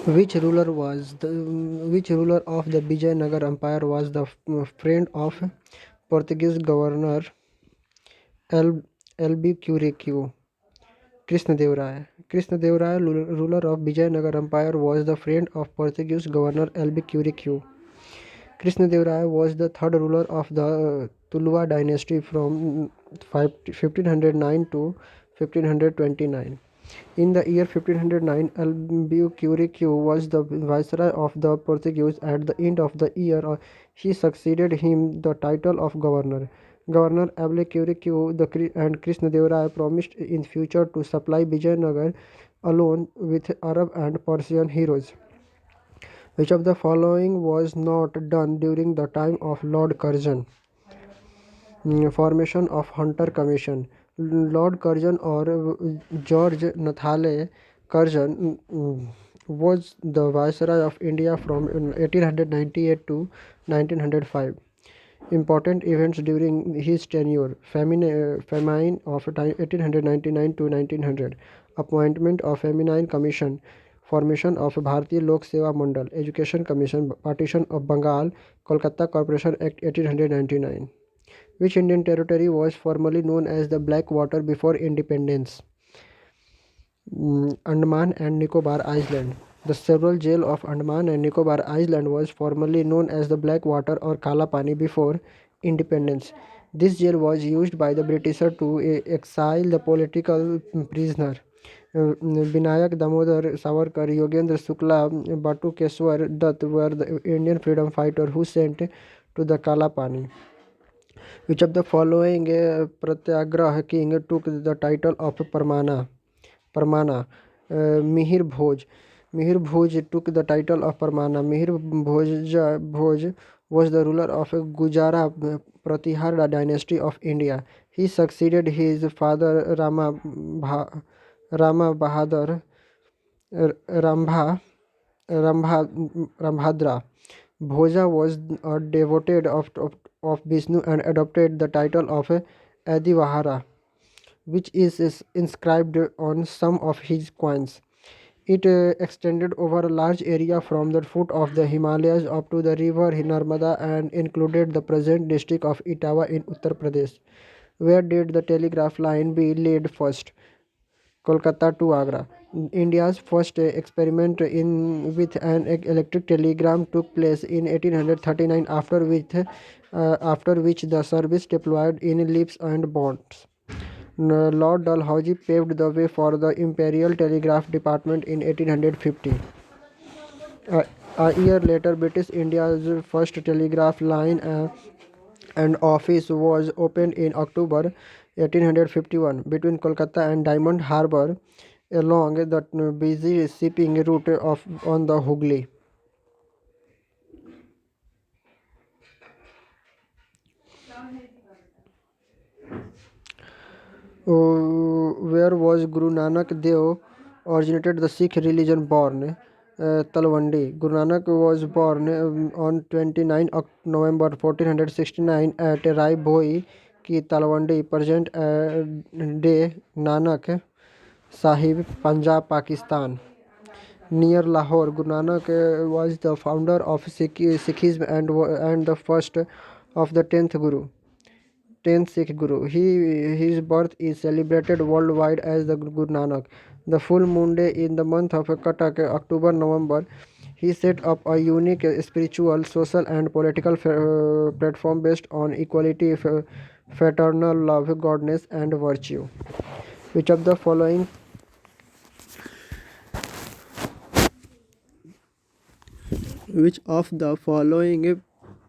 Which ruler of the Vijayanagar Empire was the friend of Portuguese governor L. Albuquerque? Krishnadevaraya. Krishnadevaraya, ruler of Vijayanagar Empire, was the friend of Portuguese governor Albuquerque. Krishnadevaraya was the third ruler of the Tuluva dynasty from 1509 to 1529. In the year 1509, Albuquerque was the viceroy of the Portuguese. At the end of the year, he succeeded him the title of governor. Governor Albuquerque and Krishnadevaraya promised in future to supply Vijayanagar alone with Arab and Persian heroes. Which of the following was not done during the time of Lord Curzon? Formation of Hunter Commission. Lord Curzon or George Nathaniel Curzon was the Viceroy of India from 1898 to 1905. Important events during his tenure: famine of 1899 to 1900, appointment of Feminine Commission, formation of Bharatiya Lok Seva Mandal, Education Commission, partition of Bengal, Kolkata Corporation Act 1899. Which Indian territory was formerly known as the Blackwater before independence? Andaman and Nicobar Island. The Central Jail of Andaman and Nicobar Island was formerly known as the Blackwater or Kala Pani before independence. This jail was used by the Britishers to exile the political prisoner. Vinayak Damodar Savarkar, Yogendra Shukla, Batukeshwar Dutt were the Indian freedom fighters who sent to the Kala Pani. Which of the following Pratyagrah king took the title of Parmana? Mihir Bhoj. Mihir Bhoj took the title of Parmana. Mihir Bhoj was the ruler of Gujara Pratihar dynasty of India. He succeeded his father Rama Bahadur Rambha Rambhadra. Bhoja was a devotee of Vishnu and adopted the title of Adivahara, which is inscribed on some of his coins. It extended over a large area from the foot of the Himalayas up to the river Narmada and included the present district of Etawah in Uttar Pradesh. Where did the telegraph line be laid first? Kolkata to Agra. India's first experiment with an electric telegram took place in 1839, after which the service deployed in leaps and bounds. Lord Dalhousie paved the way for the Imperial Telegraph Department in 1850. A year later, British India's first telegraph line and office was opened in October 1851 between Kolkata and Diamond Harbour along the busy shipping route on the Hooghly. Where was Guru Nanak Dev originated the Sikh religion born? Talwandi. Guru Nanak was born on 29 November 1469 at Rai Bhoi ki Talwandi, present day Nanak Sahib, Punjab, Pakistan. Near Lahore, Guru Nanak was the founder of Sikhism and the first of the 10th Sikh Guru. His birth is celebrated worldwide as the Guru Nanak. The full moon day in the month of Katak, October-November, he set up a unique spiritual, social and political platform based on equality, fraternal love, godness and virtue. Which of the following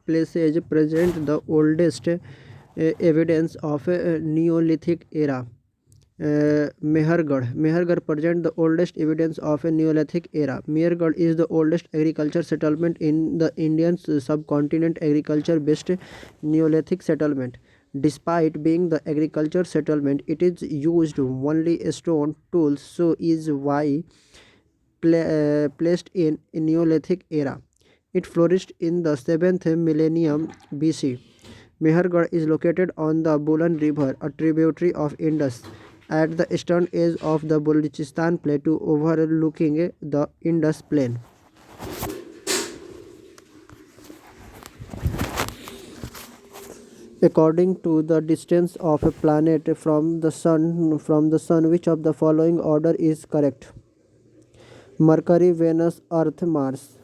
places present the oldest evidence of Neolithic era? Mehergarh. Mehergarh presents the oldest evidence of a Neolithic era. Mehergarh is the oldest agriculture settlement in the Indian subcontinent, agriculture-based Neolithic settlement. Despite being the agriculture settlement, it is used only stone tools, so is why placed in Neolithic era. It flourished in the 7th millennium BC. Mehergarh is located on the Bulan River, a tributary of Indus. at the eastern edge of the Balochistan Plateau overlooking the Indus Plain. According to the distance of a planet from the sun, which of the following order is correct? Mercury, Venus, Earth, Mars.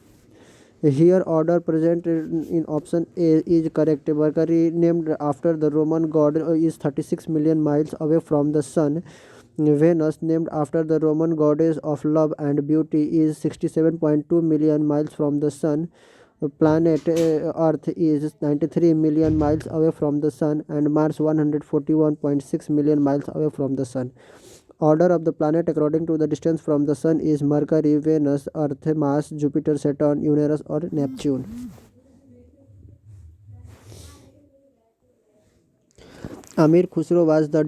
Here order present in option A is correct. Mercury, named after the Roman god, is 36 million miles away from the sun. Venus, named after the Roman goddess of love and beauty, is 67.2 million miles from the sun. Planet Earth is 93 million miles away from the sun, and Mars 141.6 million miles away from the sun. Order of the planet according to the distance from the sun is Mercury, Venus, Earth, Mars, Jupiter, Saturn, Uranus, or Neptune. Amir Khusro was the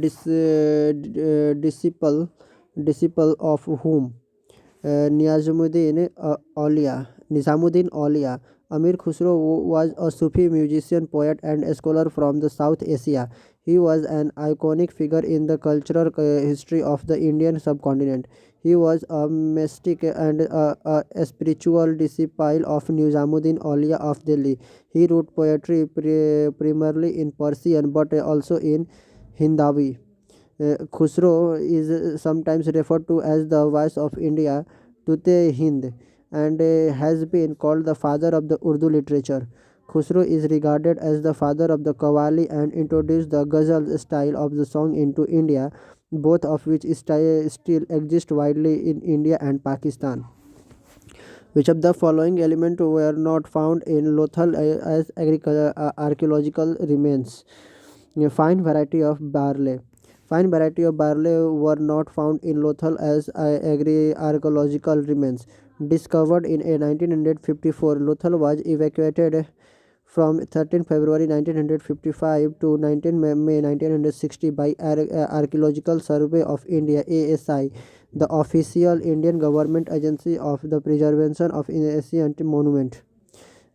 disciple of whom? Nizamuddin Aulia. Amir Khusro was a Sufi musician, poet, and a scholar from the South Asia. He was an iconic figure in the cultural history of the Indian subcontinent. He was a mystic and a spiritual disciple of Nizamuddin Aulia of Delhi. He wrote poetry primarily in Persian but also in Hindawi. Khusro is sometimes referred to as the voice of India, Tute Hind, and has been called the father of the Urdu literature. Khusro is regarded as the father of the Qawwali and introduced the ghazal style of the song into India, both of which still exist widely in India and Pakistan. Which of the following elements were not found in Lothal as archaeological remains? A fine variety of barley. Fine variety of barley were not found in Lothal as archaeological remains. Discovered in 1954, Lothal was evacuated from 13 February 1955 to 19 May 1960 by Archaeological Survey of India ASI, the official Indian government agency of the preservation of ancient monument.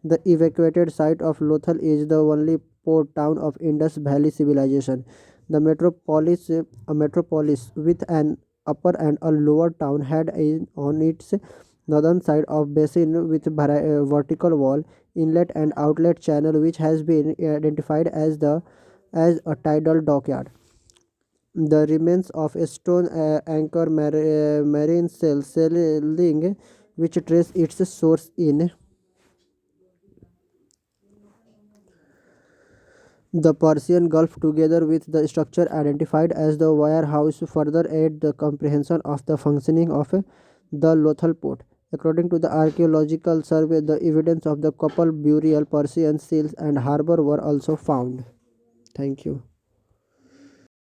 The evacuated site of Lothal is the only port town of Indus Valley civilization. The metropolis, a metropolis with an upper and a lower town, had on its northern side of basin with vertical wall, inlet and outlet channel, which has been identified as a tidal dockyard. The remains of a stone anchor marine cell sailing, which trace its source in the Persian Gulf, together with the structure identified as the warehouse, further aid the comprehension of the functioning of the Lothal port. According to the archaeological survey, the evidence of the couple burial, Persian seals, and harbor were also found. Thank you.